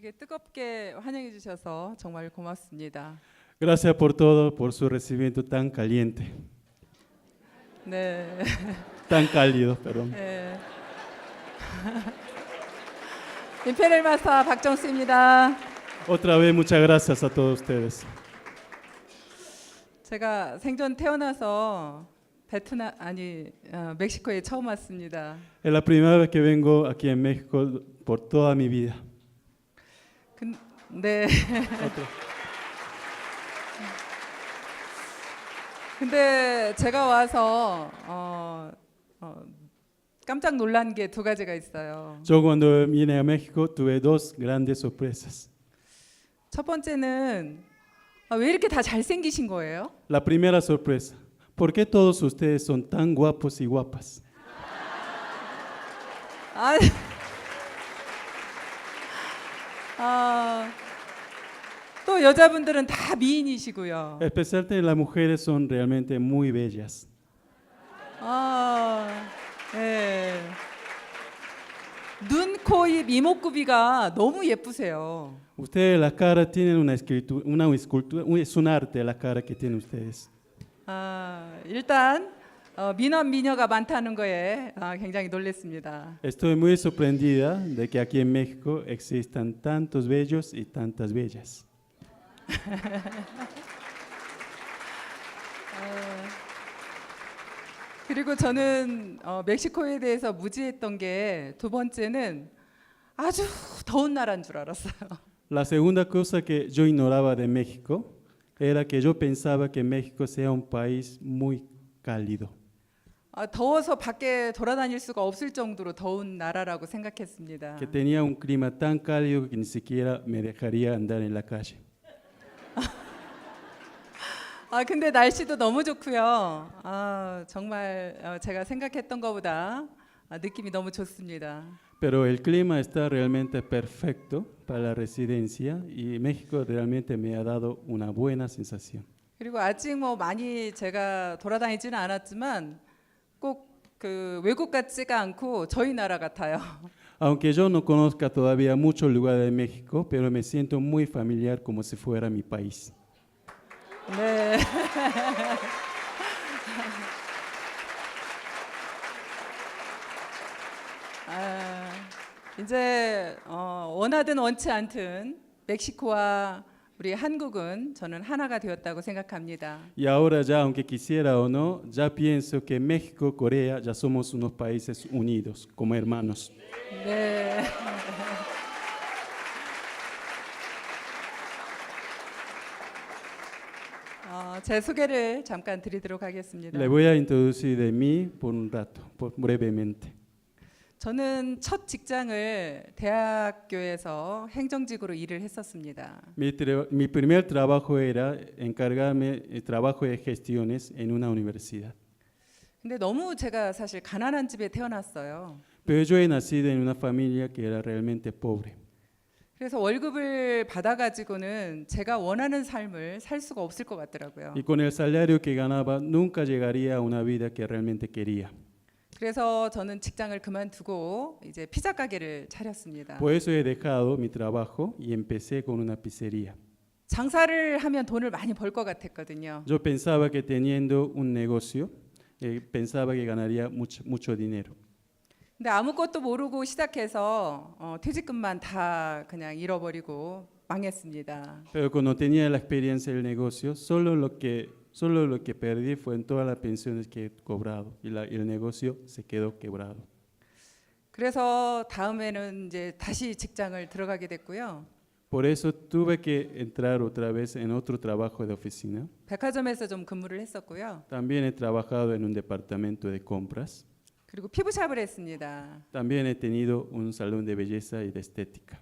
이렇게 뜨겁게 환영해 주셔서 정말 고맙습니다. Gracias por todo, por su recibimiento tan caliente, 네. tan cálido, perdón. 네. 임페리얼 마스터 박정수입니다. Otra vez muchas gracias a todos ustedes. 제가 생전 태어나서 멕시코에 처음 왔습니다. Es la primera vez que vengo aquí en México por toda mi vida. 네. Otra. 근데 제가 와서 깜짝 놀란 게 두 가지가 있어요. Yo cuando vine a México tuve dos grandes sorpresas. 첫 번째는 왜 이렇게 다 잘생기신 거예요? La primera sorpresa, ¿por qué todos ustedes son tan guapos y guapas? 또 여자분들은 다 미인이시고요. Especialmente las mujeres son realmente muy bellas. 네. 눈, 코, 입, 이목구비가 너무 예쁘세요. Ustedes la cara tienen una escultura, es un arte la cara que tienen ustedes. 일단 미남 미녀가 많다는 거에 굉장히 놀랐습니다. Estoy muy sorprendida de que aquí en México existan tantos bellos y tantas bellas. 그리고 저는 멕시코에 대해서 무지했던 게 두 번째는 아주 더운 나라인 줄 알았어요. La segunda cosa que yo ignoraba de México era que yo pensaba que México sea un país muy cálido. 더워서 밖에 돌아다닐 수가 없을 정도로 더운 나라라고 생각했습니다. Que tenía un clima tan cálido que ni siquiera me dejaría andar en la calle. 근데 날씨도 너무 좋고요. 정말 제가 생각했던 것보다 느낌이 너무 좋습니다. Pero el clima está realmente perfecto para la residencia y México realmente me ha dado una buena sensación. 그리고 아직 많이 제가 돌아다니지는 않았지만 꼭 그 외국 같지가 않고 저희 나라 같아요. Aunque yo no conozca todavía muchos lugares de México, pero me siento muy familiar como si fuera mi país. 네. 이제 원하든 원치 않든 멕시코와 우리 한국은 저는 하나가 되었다고 생각합니다. Y ahora ya, aunque quisiera o no, ya pienso que México, Corea, ya somos unos países unidos, como hermanos. 네. 제 소개를 잠깐 드리도록 하겠습니다. Le voy a introducir de mí por un rato, brevemente. 저는 첫 직장을 대학교에서 행정직으로 일을 했었습니다. Mi primer trabajo era encargarme de trabajo de gestiones en una universidad. 근데 너무 제가 사실 가난한 집에 태어났어요. Pero yo he nacido en una familia que era realmente pobre. 그래서 월급을 받아가지고는 제가 원하는 삶을 살 수가 없을 것 같더라고요. Y con el salario que ganaba nunca llegaría a una vida que realmente quería. 그래서 저는 직장을 그만두고 이제 피자 가게를 차렸습니다. Por eso he dejado mi trabajo y empecé con una pizzería. 장사를 하면 돈을 많이 벌 것 같았거든요. Yo pensaba que teniendo un negocio, pensaba que ganaría mucho dinero. 근데 아무것도 모르고 시작해서 퇴직금만 다 그냥 잃어버리고 망했습니다. Pero cuando tenía la experiencia del negocio, solo lo que perdí fue en todas las pensiones que he cobrado y el negocio se quedó quebrado. 그래서 다음에는 이제 다시 직장을 들어가게 됐고요. Por eso tuve que entrar otra vez en otro trabajo de oficina. 백화점에서 좀 근무를 했었고요. También he trabajado en un departamento de compras. 그리고 피부샵을 했습니다. También he tenido un salón de belleza y de estética.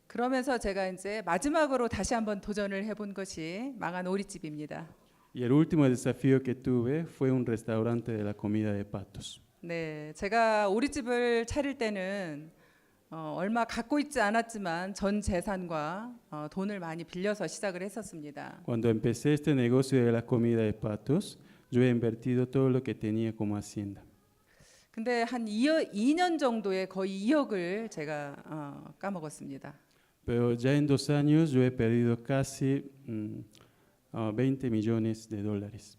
그러면서 제가 이제 마지막으로 다시 한번 도전을 해본 것이 망한 오리집입니다. Y el último desafío que tuve fue un restaurante de la comida de patos. 네, 제가 오리집을 차릴 때는 얼마 갖고 있지 않았지만 전 재산과 돈을 많이 빌려서 시작을 했었습니다. Cuando empecé este negocio de la comida de patos, yo he invertido todo lo que tenía como hacienda. 근데 한 2년 정도에 거의 2억을 제가 까먹었습니다. Pero ya en 2 años yo he perdido casi 20 millones de dólares.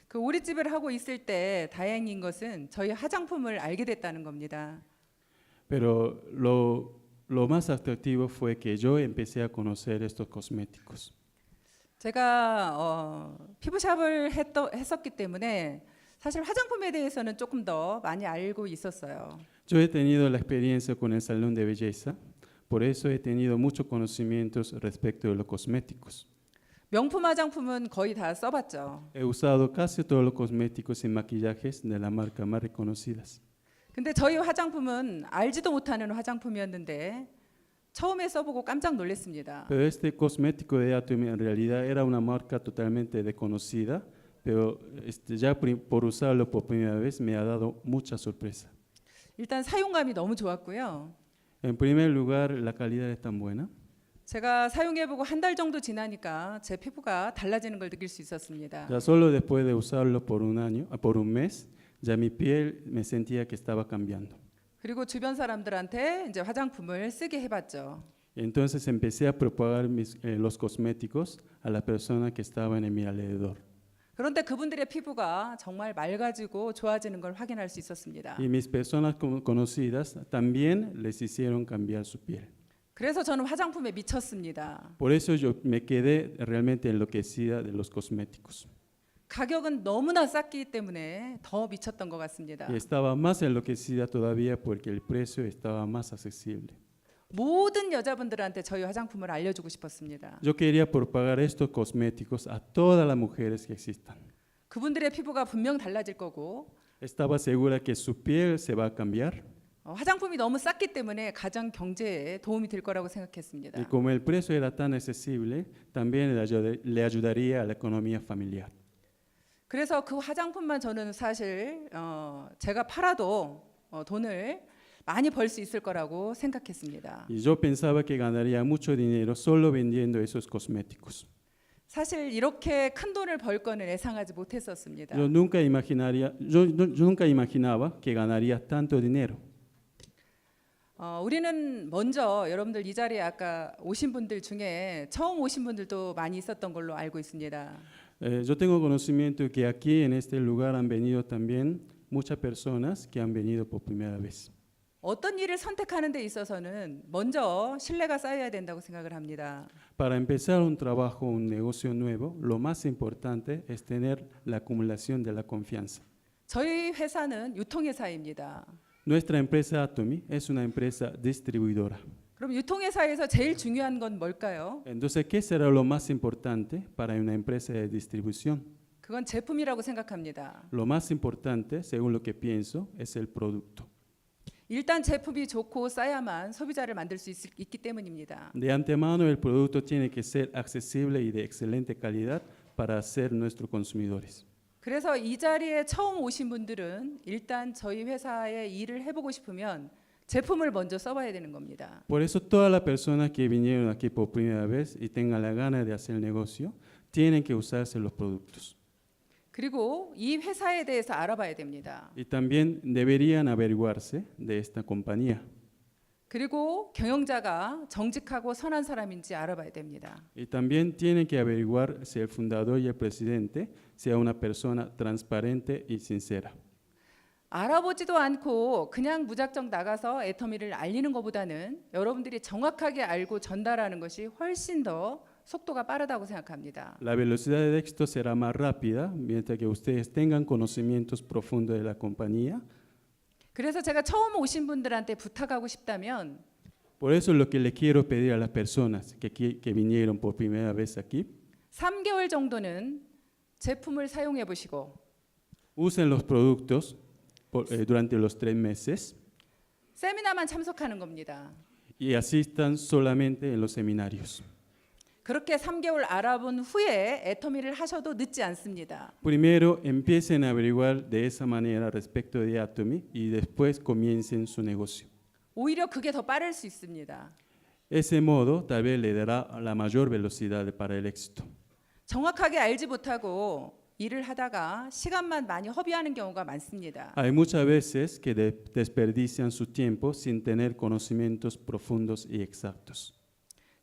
그 오리집을 하고 있을 때 다행인 것은 저희 화장품을 알게 됐다는 겁니다. Pero lo más atractivo fue que yo empecé a conocer estos cosméticos. 제가 피부샵을 했었기 때문에 사실 화장품에 대해서는 조금 더 많이 알고 있었어요. Yo he tenido la experiencia con el salón de belleza, por eso he tenido muchos conocimientos respecto de los cosméticos. 명품 화장품은 거의 다 써봤죠. He usado casi todos los cosméticos y maquillajes de la marca más reconocidas. 근데 저희 화장품은 알지도 못하는 화장품이었는데 처음에 써보고 깜짝 놀랐습니다. Pero este cosmético de Atomy en realidad era una marca totalmente desconocida, pero ya por usarlo por primera vez me ha dado mucha sorpresa. 일단 사용감이 너무 좋았고요. En primer lugar, la calidad es tan buena. 제가 사용해보고 한 달 정도 지나니까 제 피부가 달라지는 걸 느낄 수 있었습니다. Ya solo después de usarlo por un mes, ya mi piel me sentía que estaba cambiando. 그리고 주변 사람들한테 이제 화장품을 쓰게 해봤죠. Entonces empecé a propagar los cosméticos a las personas que estaban en mi alrededor. 그런데 그분들의 피부가 정말 맑아지고 좋아지는 걸 확인할 수 있었습니다. Y mis personas conocidas también les hicieron cambiar su piel. 그래서 저는 화장품에 미쳤습니다. Por eso yo me quedé realmente enloquecida de los cosméticos. 가격은 너무나 쌌기 때문에 더 미쳤던 것 같습니다. Y estaba más enloquecida todavía porque el precio estaba más accesible. 모든 여자분들한테 저희 화장품을 알려주고 싶었습니다. Yo quería propagar estos cosméticos a todas las mujeres que existan. 그분들의 피부가 분명 달라질 거고 Estaba segura que su piel se va a cambiar. 화장품이 너무 쌌기 때문에 가정 경제에 도움이 될 거라고 생각했습니다. Y como el precio era tan accesible, también le ayudaría a la economía familiar. 그래서 그 화장품만 저는 사실 제가 팔아도 돈을 많이 벌 수 있을 거라고 생각했습니다. Y yo pensaba que ganaría mucho dinero solo vendiendo esos cosméticos. 사실 이렇게 큰 돈을 벌 거는 예상하지 못했었습니다. Yo nunca imaginaba que ganaría tanto dinero. 우리는 먼저 여러분들 이 자리에 아까 오신 분들 중에 처음 오신 분들도 많이 있었던 걸로 알고 있습니다. Yo tengo conocimiento que aquí en este lugar han venido también muchas personas que han venido por primera vez. 어떤 일을 선택하는 데 있어서는 먼저 신뢰가 쌓여야 된다고 생각을 합니다. Para empezar un trabajo, un negocio nuevo, lo más importante es tener la acumulación de la confianza. 저희 회사는 유통회사입니다. Nuestra empresa Atomy es una empresa distribuidora. 그럼 유통회사에서 제일 중요한 건 뭘까요? Entonces, ¿qué será lo más importante para una empresa de distribución? 그건 제품이라고 생각합니다. Lo más importante, según lo que pienso, es el producto. 일단 제품이 좋고 싸야만 소비자를 만들 수 있기 때문입니다. De antemano, el producto tiene que ser accesible y de excelente calidad para ser nuestros consumidores. 그래서 이 자리에 처음 오신 분들은 일단 저희 회사에 일을 해보고 싶으면 제품을 먼저 써봐야 되는 겁니다. Por eso, todas las personas que vinieron aquí por primera vez y tengan la gana de hacer negocio, tienen que usarse los productos. 그리고 이 회사에 대해서 알아봐야 됩니다. Y también deberían averiguarse de esta compañía. 그리고 경영자가 정직하고 선한 사람인지 알아봐야 됩니다. Y también tienen que averiguar si el fundador y el presidente sea una persona transparente y sincera. 알아보지도 않고 그냥 무작정 나가서 애터미를 알리는 것보다는 여러분들이 정확하게 알고 전달하는 것이 훨씬 더 속도가 빠르다고 생각합니다. La velocidad de éxito será más rápida mientras que ustedes tengan conocimientos profundos de la compañía. 그래서 제가 처음 오신 분들한테 부탁하고 싶다면 Por eso lo que le quiero pedir a las personas que vinieron por primera vez aquí, 3개월 정도는 제품을 사용해 보시고 usen los productos durante los 3 meses 세미나만 참석하는 겁니다. y asistan solamente en los seminarios. 그렇게 3개월 알아본 후에 애터미를 하셔도 늦지 않습니다. Primero empiecen a averiguar de esa manera respecto de Atomy y después comiencen su negocio. 오히려 그게 더 빠를 수 있습니다. Ese modo tal vez le dará la mayor velocidad para el éxito. 정확하게 알지 못하고 일을 하다가 시간만 많이 허비하는 경우가 많습니다. Hay muchas veces que desperdician su tiempo sin tener conocimientos profundos y exactos.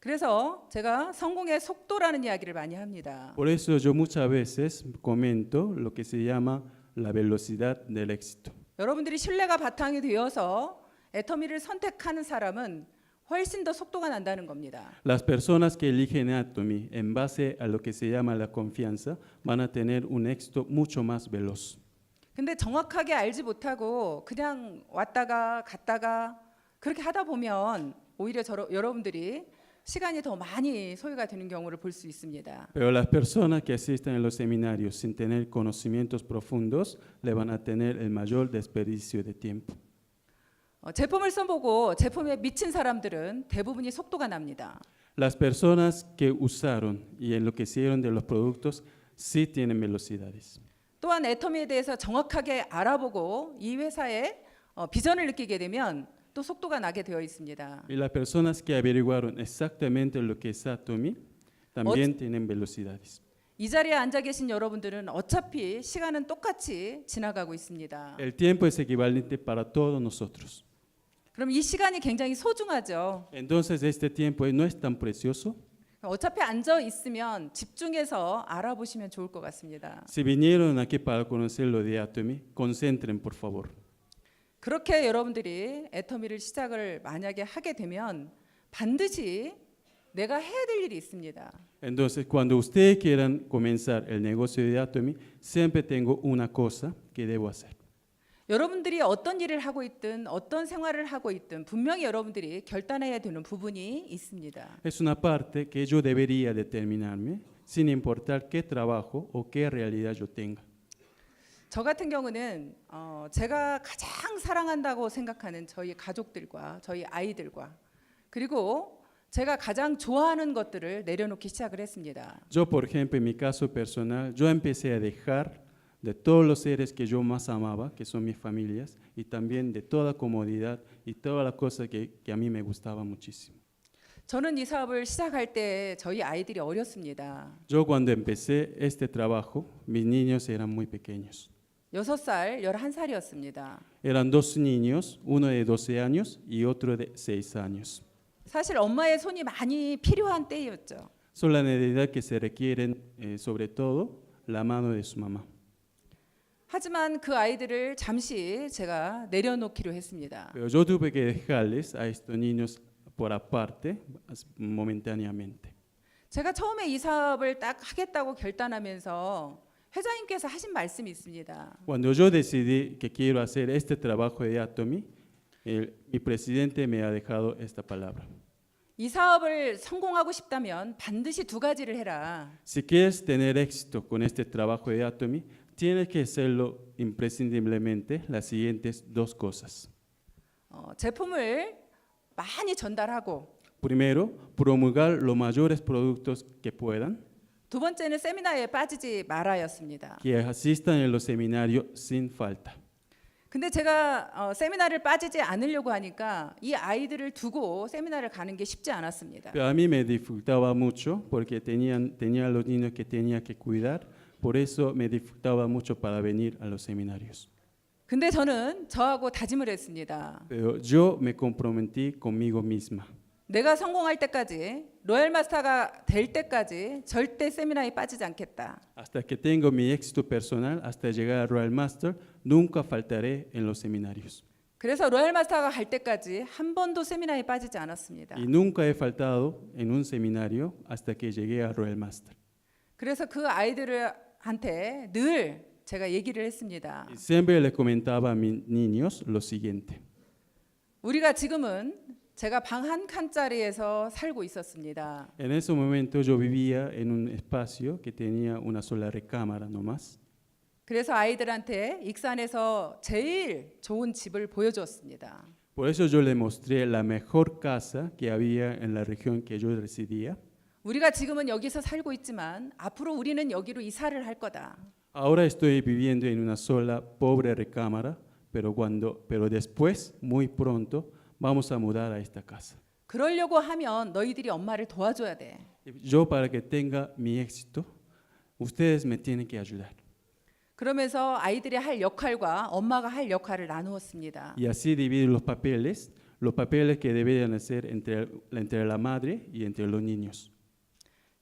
그래서 제가 성공의 속도라는 이야기를 많이 합니다. Por eso yo muchas veces comento lo que se llama la velocidad del éxito. 여러분들이 신뢰가 바탕이 되어서 애터미를 선택하는 사람은 훨씬 더 속도가 난다는 겁니다. Las personas que eligen Atomy en base a lo que se llama la confianza van a tener un éxito mucho más veloz. 근데 정확하게 알지 못하고 그냥 왔다가 갔다가 그렇게 하다 보면 오히려 여러분들이 시간이 더 많이 소요가 되는 경우를 볼 수 있습니다. Pero las personas que asisten a los seminarios sin tener conocimientos profundos le van a tener el mayor desperdicio de tiempo. 제품을 써보고 제품에 미친 사람들은 대부분이 속도가 납니다. Las personas que usaron y enloquecieron de los productos sí tienen velocidades. 또한 애터미에 대해서 정확하게 알아보고 이 회사의 비전을 느끼게 되면 또 속도가 나게 되어 있습니다. Y las personas que averiguaron exactamente lo que es Atomy también tienen velocidades. 이 자리에 앉아 계신 여러분들은 어차피 시간은 똑같이 지나가고 있습니다. El tiempo es equivalente para todos nosotros. 그럼 이 시간이 굉장히 소중하죠. Entonces este tiempo no es tan precioso. 어차피 앉아 있으면 집중해서 알아보시면 좋을 것 같습니다. Si vinieron aquí para conocer lo de Atomy, concentren por favor. 그렇게 여러분들이 애터미를 시작을 만약에 하게 되면 반드시 내가 해야 될 일이 있습니다. Entonces, cuando ustedes quieran comenzar el negocio de Atomy, siempre tengo una cosa que debo hacer. 여러분들이 어떤 일을 하고 있든 어떤 생활을 하고 있든 분명히 여러분들이 결단해야 되는 부분이 있습니다. Es una parte que yo debería determinarme, sin importar qué trabajo o qué realidad yo tenga. 저 같은 경우는 제가 가장 사랑한다고 생각하는 저희 가족들과 저희 아이들과 그리고 제가 가장 좋아하는 것들을 내려놓기 시작을 했습니다. Yo, por ejemplo, en mi caso personal, yo empecé a dejar de todos los seres que yo más amaba, que son mis familias, y también de toda comodidad y todas las cosas que a mí me gustaban muchísimo. 저는 이 사업을 시작할 때 저희 아이들이 어렸습니다. Yo cuando empecé este trabajo, mis niños eran muy pequeños. 6살, 11살이었습니다. Eran dos niños, uno de 12 años y otro de 6 años. 사실 엄마의 손이 많이 필요한 때였죠. Son la necesidad que se requieren, sobre todo, la mano de su mamá. 하지만 그 아이들을 잠시 제가 내려놓기로 했습니다. Pero yo tuve que dejarles a estos niños por aparte, momentáneamente. 제가 처음에 이 사업을 딱 하겠다고 결단하면서 회장님께서 하신 말씀이 있습니다. Cuando yo decidí que quiero hacer este trabajo de Atomy, mi presidente me ha dejado esta palabra. 이 사업을 성공하고 싶다면 반드시 두 가지를 해라. Si quieres tener éxito con este trabajo de Atomy, tienes que hacerlo imprescindiblemente las siguientes dos cosas. 제품을 많이 전달하고 Primero, promulgar los mayores productos que puedan, 두 번째는 세미나에 빠지지 말아였습니다. que asistan en los seminarios sin falta. 근데 제가 세미나를 빠지지 않으려고 하니까 이 아이들을 두고 세미나를 가는 게 쉽지 않았습니다. Pero a mí me dificultaba mucho porque tenía los niños que tenía que cuidar, por eso me dificultaba mucho para venir a los seminarios. 근데 저는 저하고 다짐을 했습니다. Pero yo me comprometí conmigo misma. 내가 성공할 때까지 로얄 마스터가 될 때까지 절대 세미나에 빠지지 않겠다. Hasta que tengo mi éxito personal, hasta llegar a Royal Master, nunca faltaré en los seminarios. 그래서 로얄 마스터가 갈 때까지 한 번도 세미나에 빠지지 않았습니다. Y nunca he faltado en un seminario hasta que llegué a Royal Master. 그래서 그 아이들한테 늘 제가 얘기를 했습니다. Y siempre les comentaba a mis niños lo siguiente. 우리가 지금은 제가 방 한 칸짜리에서 살고 있었습니다. En ese momento yo vivía en un espacio que tenía una sola recámara nomás. 그래서 아이들한테 익산에서 제일 좋은 집을 보여주었습니다. Por eso yo le mostré la mejor casa que había en la región que yo residía. 우리가 지금은 여기서 살고 있지만 앞으로 우리는 여기로 이사를 할 거다. Ahora estoy viviendo en una sola pobre recámara, pero después, muy pronto, vamos a mudar a esta casa. 그러려고 하면 너희들이 엄마를 도와줘야 돼. Yo para que tenga mi éxito, ustedes me tienen que ayudar. 그러면서 아이들이 할 역할과 엄마가 할 역할을 나누었습니다. Y así dividir los papeles. los papeles que deberían hacer entre la madre y entre los niños.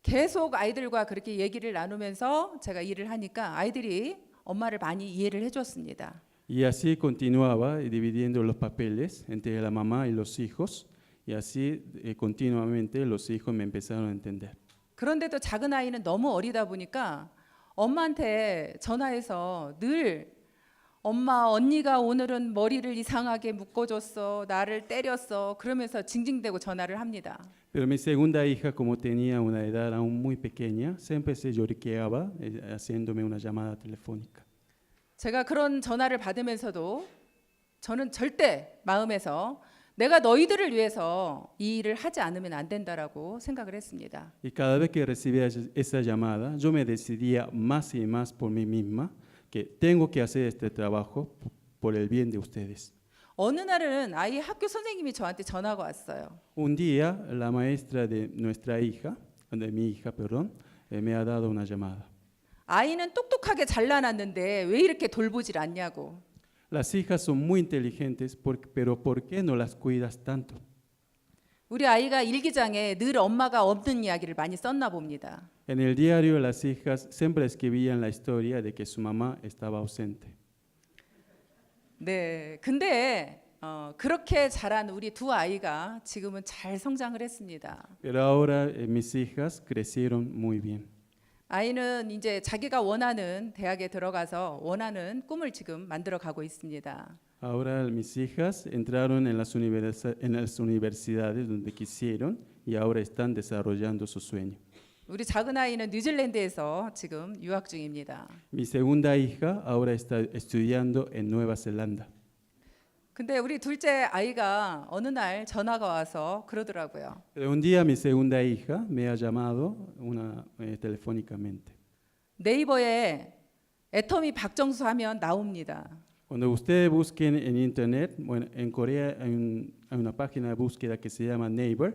계속 아이들과 그렇게 얘기를 나누면서 제가 일을 하니까 아이들이 엄마를 많이 이해를 해줬습니다. Y así continuaba dividiendo los papeles entre la mamá y los hijos, y así continuamente los hijos me empezaron a entender. 그런데도 작은 아이는 너무 어리다 보니까 엄마한테 전화해서 늘 엄마, 언니가 오늘은 머리를 이상하게 묶어줬어, 나를 때렸어, 그러면서 징징대고 전화를 합니다. Pero mi segunda hija, como tenía una edad aún muy pequeña, siempre se lloriqueaba haciéndome una llamada telefónica. 제가 그런 전화를 받으면서도 저는 절대 마음에서 내가 너희들을 위해서 이 일을 하지 않으면 안 된다라고 생각을 했습니다. Y cada vez que recibía esa llamada, yo me decidía más y más por mí misma que tengo que hacer este trabajo por el bien de ustedes. 어느 날은 아이 학교 선생님이 저한테 전화가 왔어요. Un día, la maestra de nuestra hija, de mi hija, perdón, me ha dado una llamada. 아이는 똑똑하게 잘라놨는데 왜 이렇게 돌보질 않냐고. Las hijas son muy inteligentes, pero ¿por qué no las cuidas tanto? 우리 아이가 일기장에 늘 엄마가 없는 이야기를 많이 썼나 봅니다. En el diario, las hijas siempre escribían la historia de que su mamá estaba ausente. 네, 근데 그렇게 자란 우리 두 아이가 지금은 잘 성장을 했습니다. Pero ahora mis hijas crecieron muy bien. 아이는 이제 자기가 원하는 대학에 들어가서 원하는 꿈을 지금 만들어 가고 있습니다. Ahora mis hijas entraron en las universidades donde quisieron y ahora están desarrollando su sueño. 우리 작은 아이는 뉴질랜드에서 지금 유학 중입니다. Mi segunda hija ahora está estudiando en Nueva Zelanda. 근데 우리 둘째 아이가 어느 날 전화가 와서 그러더라고요. Pero un día mi segunda hija me ha llamado telefónicamente. 네이버에 애터미 박정수 하면 나옵니다. Cuando ustedes busquen en internet, bueno, en Corea hay una página de búsqueda que se llama Naver.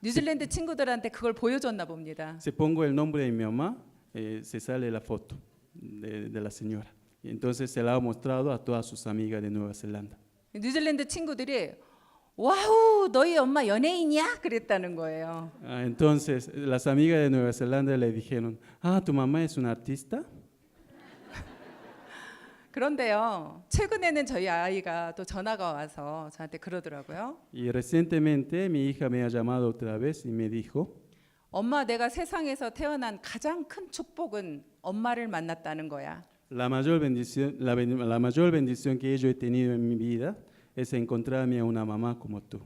뉴질랜드 친구들한테 그걸 보여줬나 봅니다. Si pongo el nombre de mi mamá, se sale la foto de la señora. Y entonces se la ha mostrado a todas sus amigas de Nueva Zelanda. 뉴질랜드 친구들이 와우 너희 엄마 연예인이야? 그랬다는 거예요. Entonces las amigas de Nueva Zelanda le dijeron, ¿tu mamá es una artista? 그런데요. 최근에는 저희 아이가 또 전화가 와서 저한테 그러더라고요. Y recientemente mi hija me ha llamado otra vez y me dijo, 엄마 내가 세상에서 태어난 가장 큰 축복은 엄마를 만났다는 거야. la mayor bendición que yo he tenido en mi vida es encontrarme a una mamá como tú.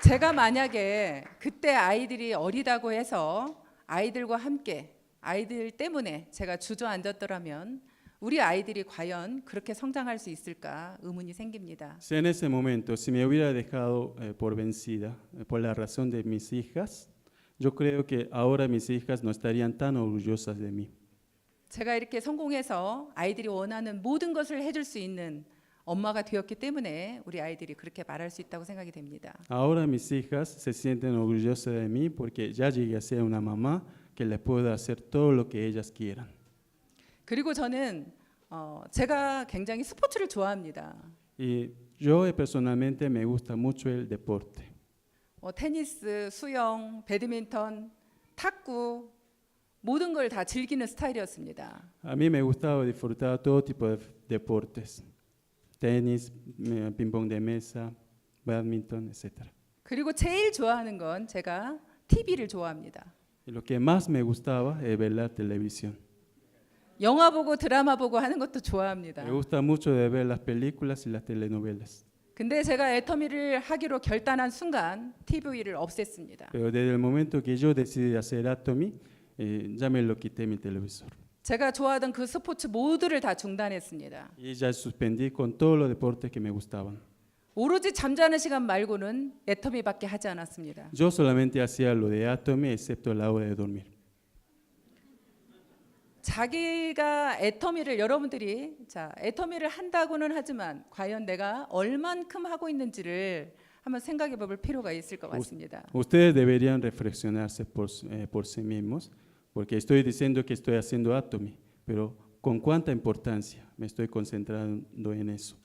제가 만약에 그때 아이들이 어리다고 해서 아이들과 함께 아이들 때문에 제가 주저앉았더라면 우리 아이들이 과연 그렇게 성장할 수 있을까 의문이 생깁니다. Si en ese momento, si me hubiera dejado por vencida por la razón de mis hijas, yo creo que ahora mis hijas no estarían tan orgullosas de mí. 제가 이렇게 성공해서 아이들이 원하는 모든 것을 해줄 수 있는 엄마가 되었기 때문에 우리 아이들이 그렇게 말할 수 있다고 생각이 됩니다. Ahora mis hijas se sienten orgullosas de mí porque ya llegué a ser una mamá que les puedo hacer todo lo que ellas quieran. 그리고 저는 제가 굉장히 스포츠를 좋아합니다. Y yo personalmente me gusta mucho el deporte. 테니스, 수영, 배드민턴, 탁구 모든 걸 다 즐기는 스타일이었습니다. A mí me gustaba disfrutar todo tipo de deportes. Tenis, ping-pong de mesa, badminton, etc. 그리고 제일 좋아하는 건 제가 TV를 좋아합니다. Y lo que más me gustaba es ver la televisión. 영화 보고 드라마 보고 하는 것도 좋아합니다. Me gusta mucho de ver las películas y las telenovelas. 근데 제가 애터미를 하기로 결단한 순간 TV를 없앴습니다. Pero desde el momento que yo decidí hacer Atomy, ya me lo quité mi televisor. 제가 좋아하던 그 스포츠 모두를 다 중단했습니다. Y ya suspendí con todos los deportes que me gustaban. 오로지 잠자는 시간 말고는 애터미밖에 하지 않았습니다. Yo solamente hacía lo de Atomy, excepto la hora de dormir. 자기가 애터미를 여러분들이 애터미를 한다고는 하지만 과연 내가 얼만큼 하고 있는지를 한번 생각해 볼 필요가 있을 것 같습니다. Ustedes deberían reflexionarse por sí mismos, porque estoy diciendo que estoy haciendo Atomy, pero ¿con cuánta importancia me estoy concentrando en eso?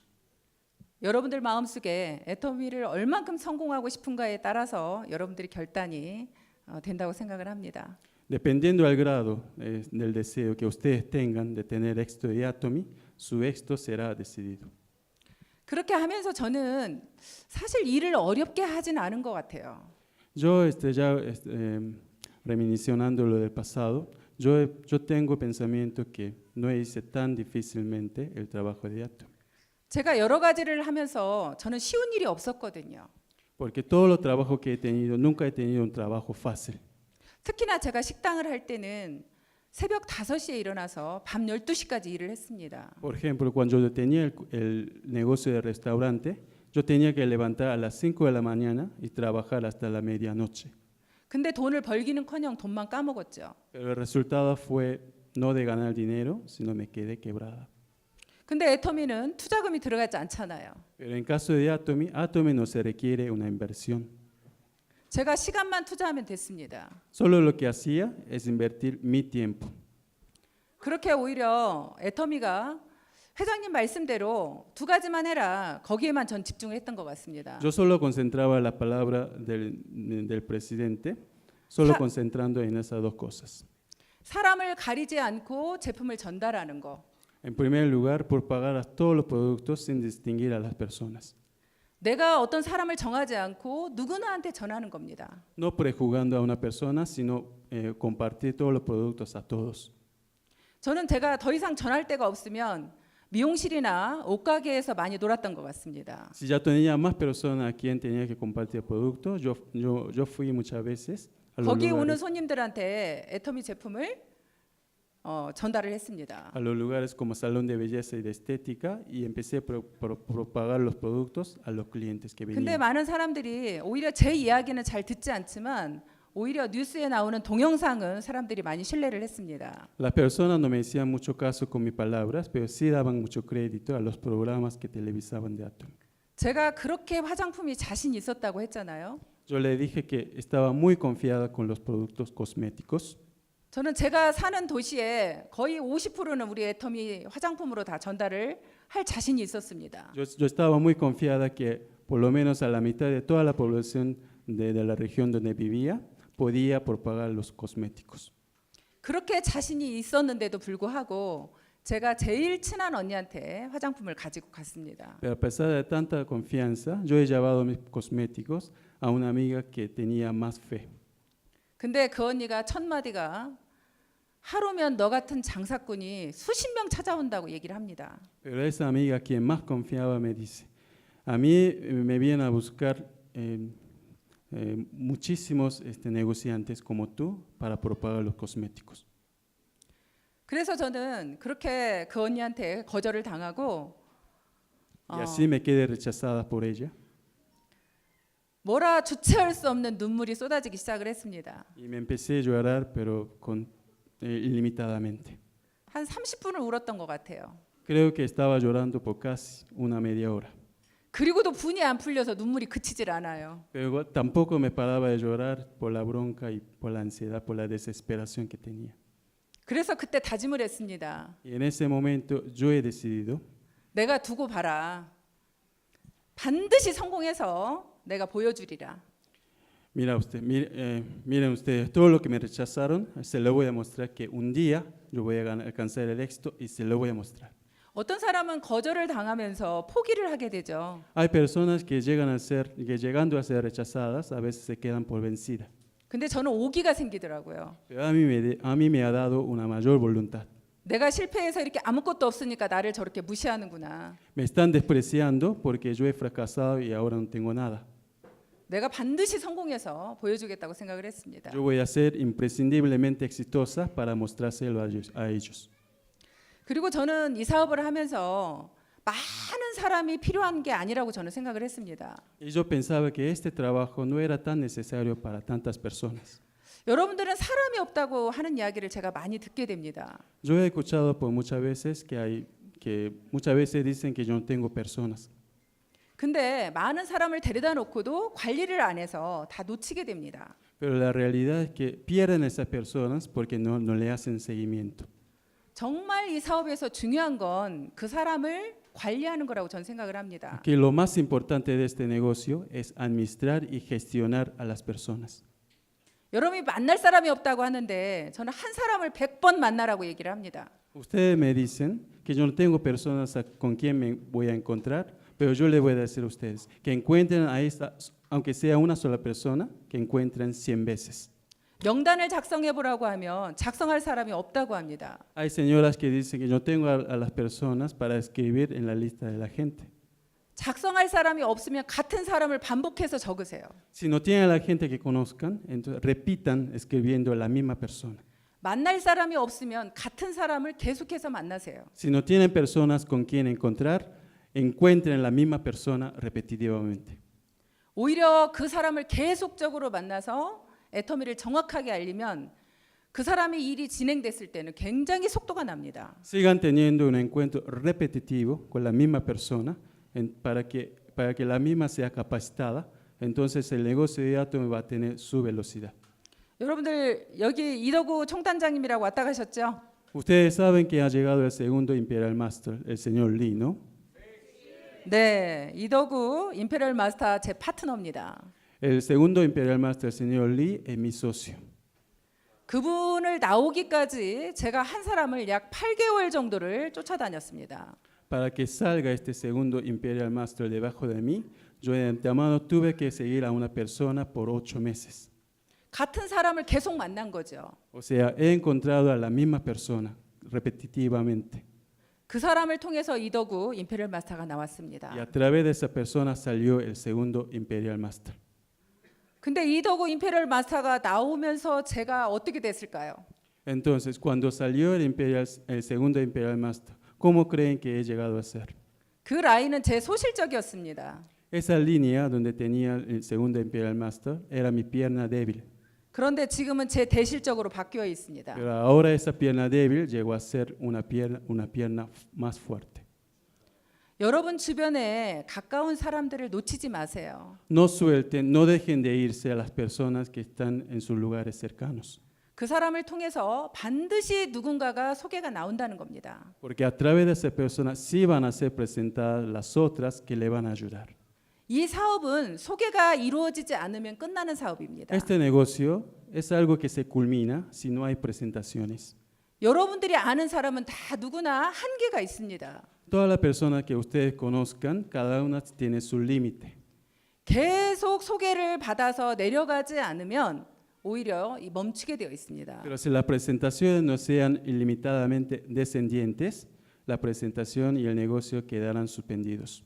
여러분들 마음속에 애터미를 얼만큼 성공하고 싶은가에 따라서 여러분들이 결단이 된다고 생각을 합니다. Dependiendo del grado del deseo que ustedes tengan de tener éxito de Atomy, su éxito será decidido. 그렇게 하면서 저는 사실 일을 어렵게 하진 않은 것 같아요. Yo ya reminiscenando lo del pasado, yo tengo pensamiento que no hice tan difícilmente el trabajo de Atomy. 제가 여러 가지를 하면서 저는 쉬운 일이 없었거든요. Porque todos los trabajos que he tenido, nunca he tenido un trabajo fácil. 특히나 제가 식당을 할 때는 새벽 5시에 일어나서 밤 12시까지 일을 했습니다. Por ejemplo, cuando yo tenía el negocio de restaurante, yo tenía que levantar a las 5 de la mañana y trabajar hasta la medianoche. 근데 돈을 벌기는커녕 돈만 까먹었죠. Pero el resultado fue no de ganar dinero, sino me quedé quebrada. 근데 애터미는 투자금이 들어가지 않잖아요. Pero en caso de Atomy, Atomy no se requiere una inversión. 제가 시간만 투자하면 됐습니다. Solo lo que hacía es invertir mi tiempo. 그렇게 오히려 애터미가 회장님 말씀대로 두 가지만 해라. 거기에만 전 집중을 했던 것 같습니다. Yo solo concentraba la palabra del presidente, solo concentrando en esas dos cosas. 사람을 가리지 않고 제품을 전달하는 거. En primer lugar, por pagar a todos los productos sin distinguir a las personas. 내가 어떤 사람을 정하지 않고 누구나한테 전하는 겁니다. No prejuzgando a una persona, sino compartir todos los productos a todos. 저는 제가 더 이상 전할 데가 없으면 미용실이나 옷가게에서 많이 놀았던 것 같습니다. Si ya tenía más personas a quien tenía que compartir productos, yo fui muchas veces a los 거기 오는 lugares, 손님들한테 애터미 제품을 전달을 했습니다. a los lugares como salón de belleza y de estética y empecé a propagar los productos a los clientes que 근데 venían. 많은 사람들이 오히려 제 이야기는 잘 듣지 않지만 오히려 뉴스에 나오는 동영상은 사람들이 많이 신뢰를 했습니다. Las personas no me hacían mucho caso con mis palabras, pero sí daban mucho crédito a los programas que televisaban de Atomy. 제가 그렇게 화장품이 자신 있었다고 했잖아요. Yo le dije que estaba muy confiada con los productos cosméticos. 저는 제가 사는 도시에 거의 50%는 우리 애터미 화장품으로 다 전달을 할 자신이 있었습니다. Yo estaba muy confiada que por lo menos a la mitad de toda la población de la región donde vivía podía propagar los cosméticos. 그렇게 자신이 있었는데도 불구하고 제가 제일 친한 언니한테 화장품을 가지고 갔습니다. Pero a pesar de tanta confianza, yo he llevado mis cosméticos a una amiga que tenía más fe. 근데 그 언니가 첫 마디가 하루면 너 같은 장사꾼이 수십 명 찾아온다고 얘기를 합니다. Pero esa amiga, quien más confiaba, me dice, a mí me vienen a buscar muchísimos negociantes como tú para propagar los cosméticos. 그래서 저는 그렇게 그 언니한테 거절을 당하고 Y así me quedé rechazada por ella. 뭐라 주체할 수 없는 눈물이 쏟아지기 시작을 했습니다. Y me empecé a llorar, pero ilimitadamente. 한 30분을 울었던 것 같아요. Creo que estaba llorando por casi una media hora. 그리고도 분이 안 풀려서 눈물이 그치질 않아요. Pero tampoco me paraba de llorar por la bronca y por la ansiedad, por la desesperación que tenía. 그래서 그때 다짐을 했습니다. Y en ese momento yo he decidido, 내가 두고 봐라. 반드시 성공해서 내가 보여주리라. miren ustedes, todo lo que me rechazaron, se lo voy a mostrar que un día yo voy a alcanzar el éxito y se lo voy a mostrar. 어떤 사람은 거절을 당하면서 포기를 하게 되죠. Hay personas que llegando a ser rechazadas, a veces se quedan por vencidas. 근데 저는 오기가 생기더라고요. Pero a mí me ha dado una mayor voluntad. 내가 실패해서 이렇게 아무것도 없으니까 나를 저렇게 무시하는구나. Me están despreciando porque yo he fracasado y ahora no tengo nada. 내가 반드시 성공해서 보여주겠다고 생각을 했습니다. Yo voy a ser imprescindiblemente exitosa para mostrárselo a ellos. 그리고 저는 이 사업을 하면서 많은 사람이 필요한 게 아니라고 저는 생각을 했습니다. Y yo pensaba que este trabajo no era tan necesario para tantas personas. 여러분들은 사람이 없다고 하는 이야기를 제가 많이 듣게 됩니다. Yo he escuchado por muchas veces que muchas veces dicen que yo no tengo personas. 근데 많은 사람을 데려다 놓고도 관리를 안 해서 다 놓치게 됩니다. Pero la realidad es que pierden esas personas porque no le hacen seguimiento. 정말 이 사업에서 중요한 건 그 사람을 관리하는 거라고 저는 생각을 합니다. Que lo más importante de este negocio es administrar y gestionar a las personas. 여러분이 만날 사람이 없다고 하는데 저는 한 사람을 100번 만나라고 얘기를 합니다. Ustedes me dicen que yo no tengo personas con quien me voy a encontrar, pero yo les voy a decir a ustedes que encuentren a esta, aunque sea una sola persona, que encuentren 100 veces. 명단을 작성해 보라고 하면 작성할 사람이 없다고 합니다. Hay señoras que dicen que yo tengo a las personas para escribir en la lista de la gente. 작성할 사람이 없으면 같은 사람을 반복해서 적으세요. Si no tienen a la gente que conozcan, entonces repitan escribiendo la misma persona. 만날 사람이 없으면 같은 사람을 계속해서 만나세요. Si no tienen personas con quien encontrar, encuentren la misma persona repetitivamente. 오히려 그 사람을 계속적으로 만나서 애터미를 정확하게 알리면 그 사람이 일이 진행됐을 때는 굉장히 속도가 납니다. Sigan teniendo un encuentro repetitivo con la misma persona para que la misma sea capacitada, entonces el negocio de Atomy va a tener su velocidad. 여러분들 여기 이덕우 총단장님이라고 왔다 가셨죠? Ustedes saben que ha llegado el segundo Imperial Master, el señor Lee, ¿no? 네, 이덕우 임페리얼 마스터 제 파트너입니다. El segundo Imperial Master, el señor Lee, es mi socio. 그분을 나오기까지 제가 한 사람을 약 8개월 정도를 쫓아다녔습니다. Para que salga este segundo Imperial Master debajo de mí, yo de antemano tuve que seguir a una persona por 8 meses. 같은 사람을 계속 만난 거죠. O sea, he encontrado a la misma persona repetitivamente. 그 사람을 통해서 이덕우 임페리얼 마스터가 Y 나왔습니다. a través de esa persona salió el segundo Imperial Master. 근데 이덕우 임페리얼 마스터가 나오면서 제가 어떻게 됐을까요? Entonces, cuando salió el segundo Imperial Master, ¿cómo creen que he llegado a ser? 그 라인은 제 소실적이었습니다. Esa línea donde tenía el segundo Imperial Master era mi pierna débil. 그런데 지금은 제 대실적으로 바뀌어 있습니다. Pero ahora esa pierna débil llegó a ser una pierna más fuerte. 여러분 주변에 가까운 사람들을 놓치지 마세요. No suelten, no dejen de irse a las personas que están en sus lugares cercanos. 그 사람을 통해서 반드시 누군가가 소개가 나온다는 겁니다. Porque a través de esa persona sí van a ser presentadas las otras que le van a ayudar. 이 사업은 소개가 이루어지지 않으면 끝나는 사업입니다. Este negocio es algo que se culmina si no hay presentaciones. 여러분들이 아는 사람은 다 누구나 한계가 있습니다. Todas las personas que ustedes conozcan, cada una tiene su límite. 계속 소개를 받아서 내려가지 않으면 오히려 멈추게 되어 있습니다. Pero si las presentaciones no sean ilimitadamente descendientes, la presentación y el negocio quedarán suspendidos.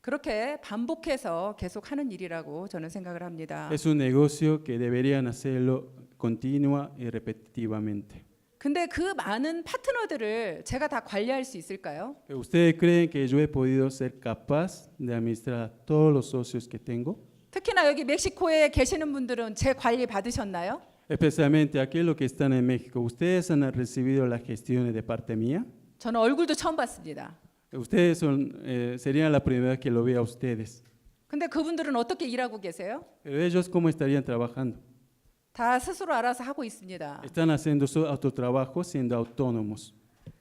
그렇게 반복해서 계속 하는 일이라고 저는 생각을 합니다. Es un negocio que deberían hacerlo continua y repetitivamente. 근데 그 많은 파트너들을 제가 다 관리할 수 있을까요? Pero ¿ustedes creen que yo he podido ser capaz de administrar a todos los socios que tengo? 특히나 여기 멕시코에 계시는 분들은 제 관리 받으셨나요? Especialmente aquellos que están en México. ¿Ustedes han recibido las gestiones de parte mía? 저는 얼굴도 처음 봤습니다. Ustedes serían la primera vez que lo vea a ustedes. 근데 그분들은 어떻게 일하고 계세요? Pero ellos, ¿cómo estarían trabajando? 다 스스로 알아서 하고 있습니다. Están haciendo su autotrabajo siendo autónomos.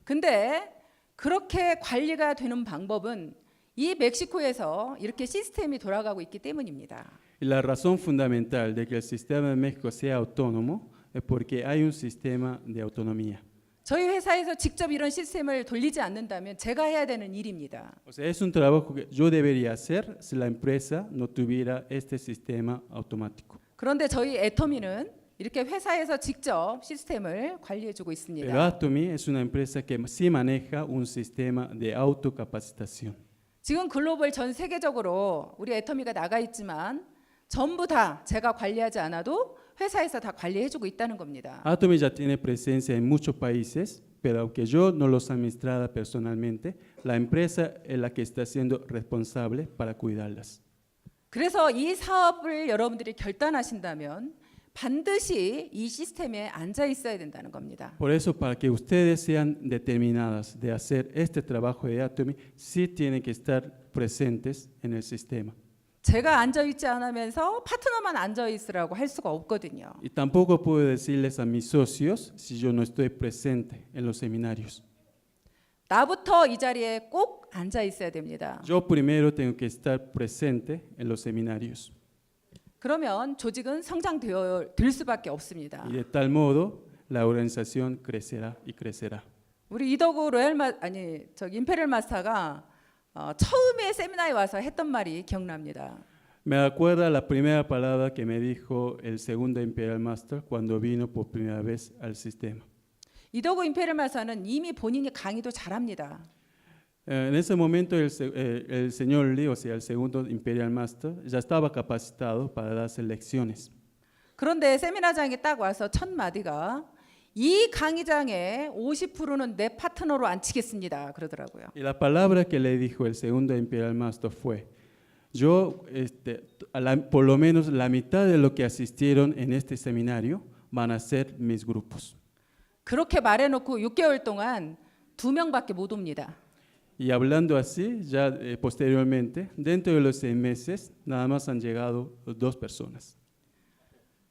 근데 그렇게 관리가 되는 방법은 이 멕시코에서 이렇게 시스템이 돌아가고 있기 때문입니다. Y la razón fundamental de que el sistema de México sea autónomo es porque hay un sistema de autonomía. 저희 회사에서 직접 이런 시스템을 돌리지 않는다면 제가 해야 되는 일입니다. O sea, es un trabajo que yo debería hacer si la empresa no tuviera este sistema automático. 그런데 저희 애터미는 이렇게 회사에서 직접 시스템을 관리해주고 Pero 있습니다. Atomy es una empresa que sí maneja un sistema de autocapacitación. 지금 글로벌 전 세계적으로 우리 애터미가 나가 있지만 전부 다 제가 관리하지 않아도 회사에서 다 관리해주고 있다는 겁니다. Atomy ya tiene presencia en muchos países, pero aunque yo no los administrara personalmente, la empresa es la que está siendo responsable para cuidarlas. 그래서 이 사업을 여러분들이 결단하신다면 반드시 이 시스템에 앉아 있어야 된다는 겁니다. Por eso, para que ustedes sean determinadas de hacer este trabajo de Atomy, sí tienen que estar presentes en el sistema. 제가 앉아 있지 않으면서 파트너만 앉아 있으라고 할 수가 없거든요. Y tampoco puedo decirles a mis socios si yo no estoy presente en los seminarios. 나부터 이 자리에 꼭 앉아 있어야 됩니다. Yo primero tengo que estar presente en los seminarios. 그러면 조직은 성장될 수밖에 없습니다. Y de tal modo, la organización crecerá y crecerá. 우리 이덕우 임페리얼 마스터가 처음에 세미나에 와서 했던 말이 기억납니다. Me acuerda la primera palabra que me dijo el segundo Imperial Master cuando vino por primera vez al sistema. 이덕우 임페리얼 마스터는 이미 본인이 강의도 잘합니다. En ese momento el señor Lee, o sea, el segundo Imperial Master, ya estaba capacitado para dar lecciones. 그런데 세미나장에 딱 와서 첫 마디가 이 강의장의 50%는 내 파트너로 앉히겠습니다. 그러더라고요. Y la palabra que le dijo el segundo Imperial Master fue, yo, por lo menos la mitad de lo que asistieron en este seminario van a ser mis grupos. 그렇게 말해놓고 6개월 동안 2명밖에 못 옵니다. Y hablando así, ya posteriormente, dentro de los 6 meses, nada más han llegado 2 personas.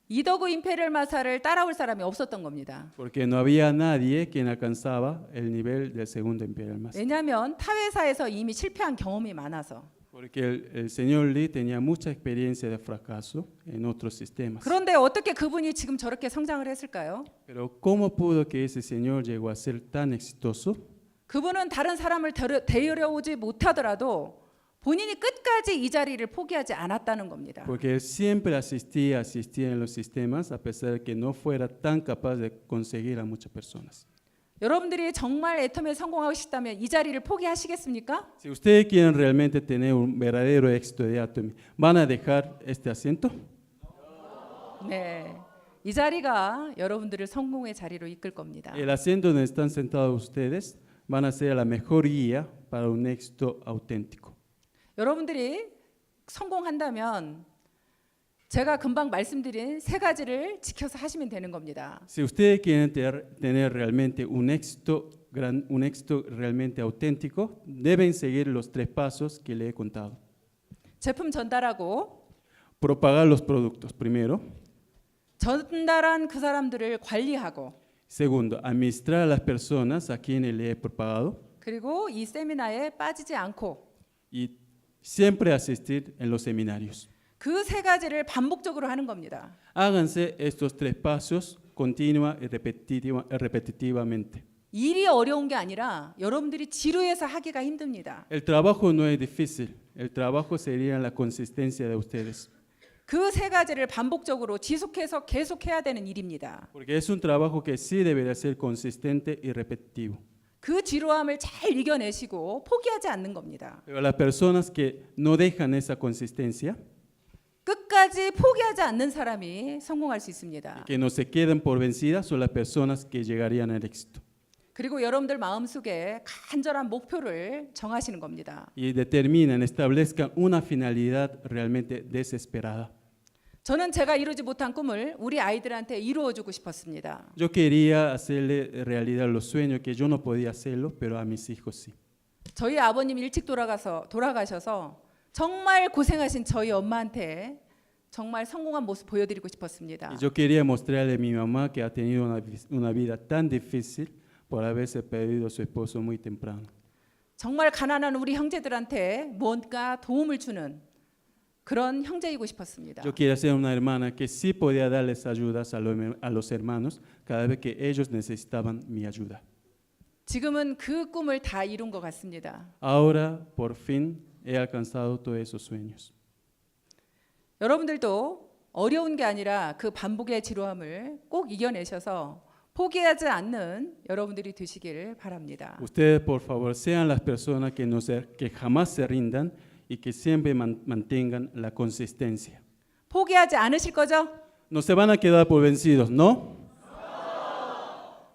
이덕우 임페리얼 마사를 따라올 사람이 없었던 겁니다. Porque no había nadie quien alcanzaba el nivel del segundo Imperial Master. 왜냐하면 타 회사에서 이미 실패한 경험이 많아서. Porque el señor Lee tenía mucha experiencia de fracaso en otros sistemas. 그런데 어떻게 그분이 지금 저렇게 성장을 했을까요? Pero ¿cómo pudo que ese señor llegó a ser tan exitoso? 그분은 다른 사람을 데려오지 못하더라도 본인이 끝까지 이 자리를 포기하지 않았다는 겁니다. Porque él siempre asistía en los sistemas a pesar de que no fuera tan capaz de conseguir a muchas personas. 여러분들이 정말 애텀에 성공하고 싶다면 이 자리를 포기하시겠습니까? Si ustedes quieren realmente tener un verdadero éxito de Atomy, ¿van a dejar este asiento? 네, 이 자리가 여러분들을 성공의 자리로 이끌 겁니다. El asiento donde están sentados ustedes van a ser la mejor guía para un éxito auténtico. 여러분들이 성공한다면 제가 금방 말씀드린 3가지를 지켜서 하시면 되는 겁니다. Si ustedes quieren tener realmente un éxito realmente auténtico, deben seguir los 3 pasos que le he contado. 제품 전달하고 Propagar los productos, primero. 전달한 그 사람들을 관리하고 Segundo, administrar a las personas a quienes le he propagado. 그리고 이 세미나에 빠지지 않고 Y siempre asistir en los seminarios. 그 3가지를 반복적으로 하는 겁니다. Háganse estos 3 pasos continua y repetitivamente. 일이 어려운 게 아니라 여러분들이 지루해서 하기가 힘듭니다. El trabajo no es difícil, el trabajo sería la consistencia de ustedes. 그 3가지를 반복적으로 지속해서 계속해야 되는 일입니다. Porque es un trabajo que sí deberá ser consistente y repetitivo. 그 지루함을 잘 이겨내시고 포기하지 않는 겁니다. Pero las personas que no dejan esa consistencia, 끝까지 포기하지 않는 사람이 성공할 수 있습니다. que no se quedan por vencidas, son las personas que llegarían al éxito. 그리고 여러분들 마음속에 간절한 목표를 정하시는 겁니다. Y determinan, establezcan una finalidad realmente desesperada. 저는 제가 이루지 못한 꿈을 우리 아이들한테 이루어주고 싶었습니다. Yo quería hacerle realidad los sueños que yo no podía hacerlo, pero a mis hijos sí. 저희 아버님 일찍 돌아가셔서 정말 고생하신 저희 엄마한테 정말 성공한 모습 보여드리고 싶었습니다. Y yo quería mostrarle a mi mamá que ha tenido una vida tan difícil por haberse perdido a su esposo muy temprano. 정말 가난한 우리 형제들한테 뭔가 도움을 주는 그런 형제이고 싶었습니다. Yo quería ser una hermana que sí podía darles ayudas a los hermanos cada vez que ellos necesitaban mi ayuda. 지금은 그 꿈을 다 이룬 것 같습니다. Ahora, por fin, he alcanzado todos esos sueños. 여러분들도 어려운 게 아니라 그 반복의 지루함을 꼭 이겨내셔서 포기하지 않는 여러분들이 되시기를 바랍니다. Ustedes, por favor, sean las personas que jamás se rindan y que siempre mantengan la consistencia. 포기하지 않으실 거죠? No se van a quedar por vencidos, ¿no?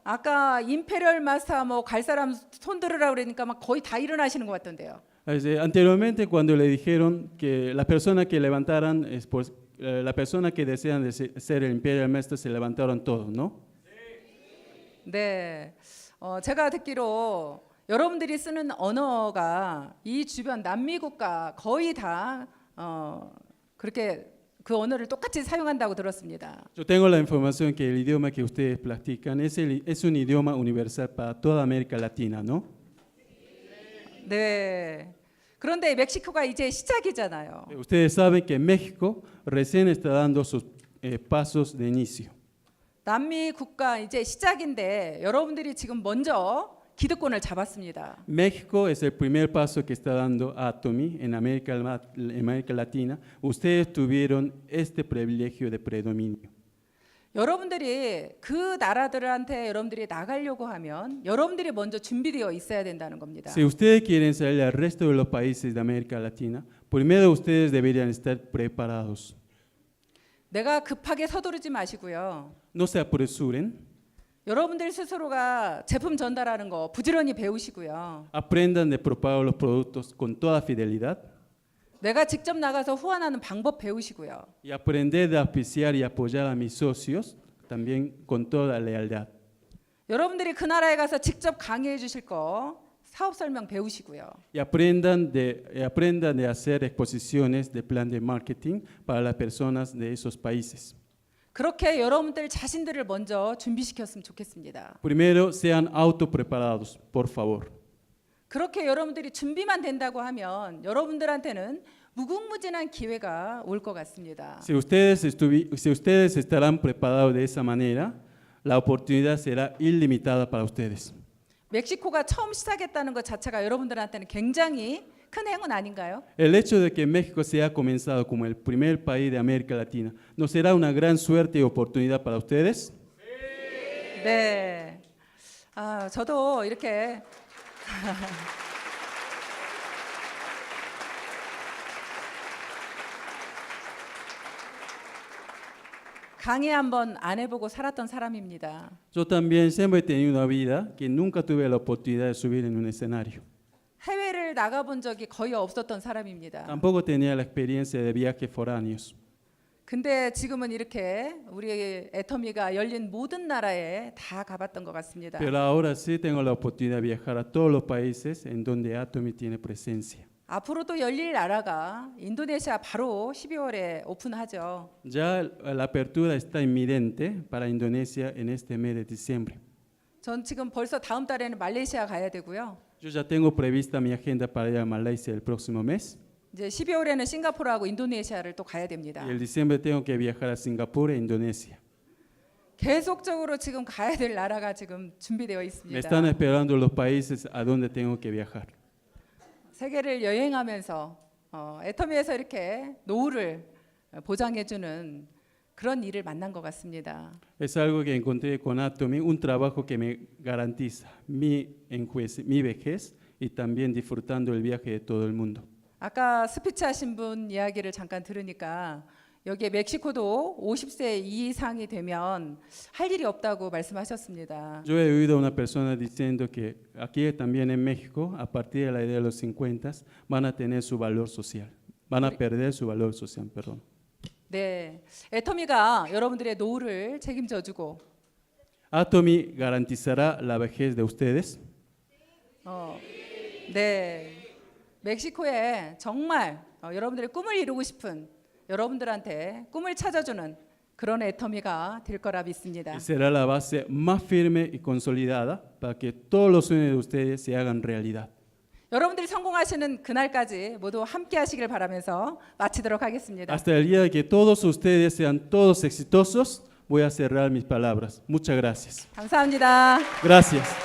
아까 임페리얼 마스터 뭐 갈 사람 손 들으라 그러니까 막 거의 다 일어나시는 것 같던데요. Anteriormente, cuando le dijeron que las personas que levantaran la persona que desean ser el imperial master se levantaron todos, ¿no? 네, 제가 듣기로 여러분들이 쓰는 언어가 이 주변 남미 국가 거의 다 그렇게 그 언어를 똑같이 사용한다고 들었습니다. Yo tengo la información que el idioma que ustedes practican es un idioma universal para toda América Latina, ¿no? 네. 그런데 멕시코가 이제 시작이잖아요. Ustedes saben que México recién está dando sus pasos de inicio. 남미 국가 이제 시작인데 여러분들이 지금 먼저 기득권을 잡았습니다. México es el primer paso que está dando Atomy en América Latina. Ustedes tuvieron este privilegio de predominio. 여러분들이 그 나라들한테 여러분들이 나가려고 하면 여러분들이 먼저 준비되어 있어야 된다는 겁니다. Si ustedes quieren salir al resto de los países de América Latina, primero ustedes deberían estar preparados. 내가 급하게 서두르지 마시고요. No se apresuren, 여러분들 스스로가 제품 전달하는 거 부지런히 배우시고요. aprendan de propagar los productos con toda fidelidad 내가 직접 나가서 후원하는 방법 배우시고요. y aprender de auspiciar y apoyar a mis socios también con toda lealtad. 여러분들이 그 나라에 가서 직접 강의해 주실 거 사업 설명 배우시고요. Y aprendan de hacer exposiciones de plan de marketing para las personas de esos países. 그렇게 여러분들 자신들을 먼저 준비시켰으면 좋겠습니다. Primero, sean autopreparados, por favor. 그렇게 여러분들이 준비만 된다고 하면 여러분들한테는 무궁무진한 기회가 올 것 같습니다. Si ustedes estarán preparados de esa manera, la oportunidad será ilimitada para ustedes. 멕시코가 처음 시작했다는 것 자체가 여러분들한테는 굉장히 큰 행운 아닌가요? El hecho de que México se haya comenzado como el primer país de América Latina, ¿no será una gran suerte y oportunidad para ustedes? 네. 저도 이렇게 강의 한번 안 해보고 살았던 사람입니다. Yo también siempre he tenido una vida que nunca tuve la oportunidad de subir en un escenario. 해외를 나가본 적이 거의 없었던 사람입니다. Tampoco tenía la experiencia de viajes foráneos. 근데 지금은 이렇게 우리 애터미가 열린 모든 나라에 다 가봤던 것 같습니다. Pero ahora sí tengo la oportunidad de viajar a todos los países en donde Atomy tiene presencia. 앞으로도 열릴 나라가 인도네시아 바로 12월에 오픈하죠. Ya la apertura está inminente para Indonesia en este mes de diciembre. 전 지금 벌써 다음 달에는 말레이시아 가야 되고요. Yo ya tengo prevista mi agenda para ir a Malaysia el próximo mes. 이제 12월에는 싱가포르하고 인도네시아를 또 가야 됩니다. Y el diciembre tengo que viajar a Singapur e Indonesia. 계속적으로 지금 가야 될 나라가 지금 준비되어 Me 있습니다. están esperando los países a donde tengo que viajar. 세계를 여행하면서 애터미에서 이렇게 노후를 보장해주는 그런 일을 만난 것 같습니다. Es algo que encontré con Atomy, un trabajo que me garantiza mi vejez y también disfrutando el viaje de todo el mundo. 아까 스피치 하신 분 이야기를 잠깐 들으니까 여기에 멕시코도 50세 이상이 되면 할 일이 없다고 말씀하셨습니다. Yo he oído a una persona diciendo que aquí también en México, a partir de la edad de los 50, van a tener su valor social, van a perder su valor social, perdón. 네, 애터미가 여러분들의 노후를 책임져주고 Atomy garantizará la vejez de ustedes. 네, 멕시코에 정말 여러분들의 꿈을 이루고 싶은 여러분들한테 꿈을 찾아주는 그런 애터미가 될 거라 믿습니다. Y será la base más firme y consolidada para que todos los sueños de ustedes se hagan realidad. 여러분들이 성공하시는 그날까지 모두 함께 하시길 바라면서 마치도록 하겠습니다. Hasta el día de que todos ustedes sean todos exitosos, voy a cerrar mis palabras. Muchas gracias. 감사합니다. Gracias.